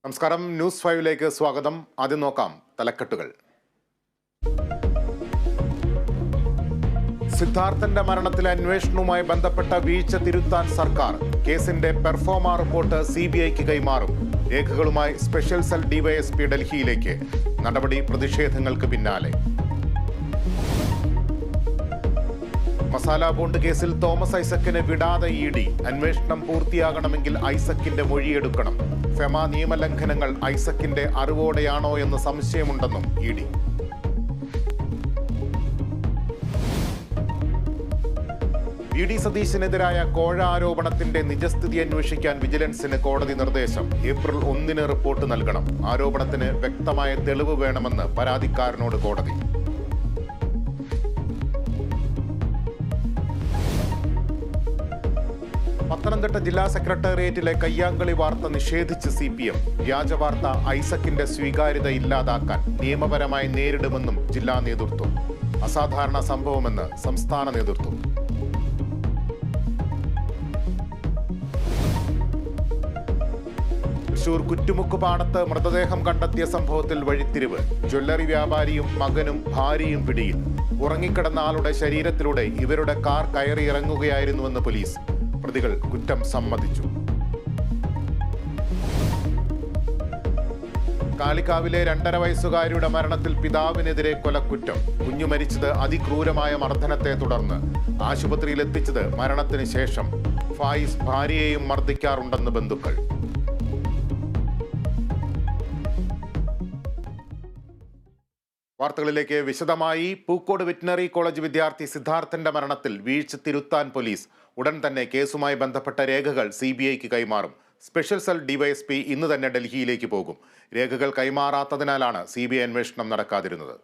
നമസ്കാരം, ന്യൂസ് 5ലേക്ക് സ്വാഗതം. ആദ്യം നോക്കാം തലക്കെട്ടുകൾ. സിദ്ധാർത്ഥന്റെ മരണത്തിലെ അന്വേഷണവുമായി ബന്ധപ്പെട്ട വീഴ്ച തിരുത്താൻ സർക്കാർ. കേസിന്റെ പെർഫോമ റിപ്പോർട്ട് CBIക്ക് കൈമാറും. രേഖകളുമായി സ്പെഷ്യൽ സെൽ DYSP ഡൽഹിയിലേക്ക്. നടപടി പ്രതിഷേധങ്ങൾക്ക് പിന്നാലെ. മസാല ബോണ്ട് കേസിൽ തോമസ് ഐസക്കിനെ വിടാതെ ED. അന്വേഷണം പൂർത്തിയാകണമെങ്കിൽ ഐസക്കിന്റെ മൊഴിയെടുക്കണം. ഫെമ നിയമലംഘനങ്ങൾ ഐസക്കിന്റെ അറിവോടെയാണോ എന്ന് സംശയമുണ്ടെന്നും ED. VD സതീശനെതിരായ കോഴ ആരോപണത്തിന്റെ നിജസ്ഥിതി അന്വേഷിക്കാൻ വിജിലൻസിന് കോടതി നിർദ്ദേശം. ഏപ്രിൽ 1 റിപ്പോർട്ട് നൽകണം. ആരോപണത്തിന് വ്യക്തമായ തെളിവ് വേണമെന്ന് പരാതിക്കാരനോട് കോടതി. പത്തനംതിട്ട ജില്ലാ സെക്രട്ടേറിയറ്റിലെ കയ്യാങ്കളി വാർത്ത നിഷേധിച്ച് CPM. വ്യാജ വാർത്ത ഐസക്കിന്റെ സ്വീകാര്യത ഇല്ലാതാക്കാൻ നിയമപരമായി നേരിടുമെന്നും ജില്ലാ നേതൃത്വം. അസാധാരണ സംഭവമെന്ന് സംസ്ഥാന നേതൃത്വം. തൃശൂർ കുറ്റുമുക്ക് പാടത്ത് മൃതദേഹം കണ്ടെത്തിയ സംഭവത്തിൽ വഴിത്തിരിവ്. ജ്വല്ലറി വ്യാപാരിയും മകനും ഭാര്യയും പിടിയിൽ. ഉറങ്ങിക്കിടന്ന ആളുടെ ശരീരത്തിലൂടെ ഇവരുടെ കാർ കയറിയിറങ്ങുകയായിരുന്നുവെന്ന് പോലീസ്. പ്രതികൾ കുറ്റം സമ്മതിച്ചു. കാളികാവിലെ 2.5 വയസ്സുകാരിയുടെ മരണത്തിൽ പിതാവിനെതിരെ കൊലക്കുറ്റം. കുഞ്ഞു മരിച്ചത് അതിക്രൂരമായ മർദ്ദനത്തെ തുടർന്ന്. ആശുപത്രിയിൽ എത്തിച്ചത് മരണത്തിന് ശേഷം. ഫായിസ് ഭാര്യയെയും മർദ്ദിക്കാറുണ്ടെന്ന് ബന്ധുക്കൾ. വാർത്തകളിലേക്ക് വിശദമായി. പൂക്കോട് വെറ്റിനറി കോളേജ് വിദ്യാർത്ഥി സിദ്ധാർത്ഥന്റെ മരണത്തിൽ വീഴ്ച തിരുത്താൻ പോലീസ്. ഉടൻ തന്നെ കേസുമായി ബന്ധപ്പെട്ട രേഖകൾ CBIക്ക് കൈമാറും. സ്പെഷ്യൽ സെൽ DYSP ഇന്ന് തന്നെ ഡൽഹിയിലേക്ക് പോകും. രേഖകൾ കൈമാറാത്തതിനാലാണ് CBI അന്വേഷണം നടക്കാതിരുന്നത്.